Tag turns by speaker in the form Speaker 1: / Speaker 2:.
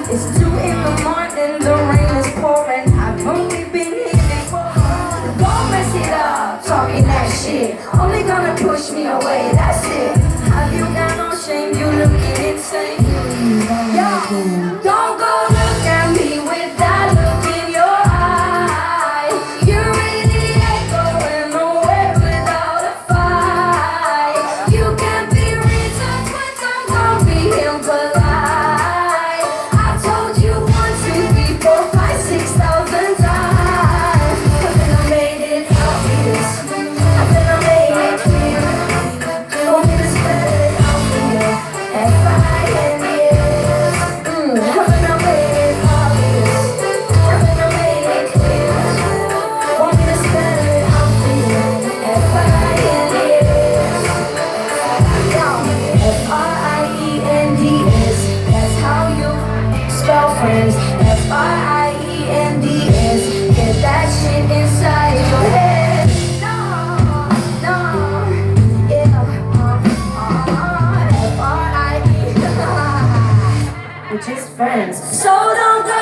Speaker 1: It's 2 in the morning, the rain is pouring. I've only been here before. Don't mess it up, talking that shit. Only gonna push me away, that's it. Have you got no shame? You looking insane. Yo, don't go look at me with that look in your eye. You really ain't going nowhere without a fight. You can be reasoned, but don't call me impolite. I told you 1, 2, 3, 4, 5, 6,000 times. But then I made it obvious. Then I made it clear. Want me to spell it out for you? F-I-N-E-S. Then I made it obvious. Then I made it clear. Want me to spell it out for you? F-I-N-E-S. F-R-I-E-N-D-S. That's how you spell friends. F-R-I-E-N-D-S. Get that shit inside your head. No, no, yeah. F-R-I-E. We're just friends. So don't go.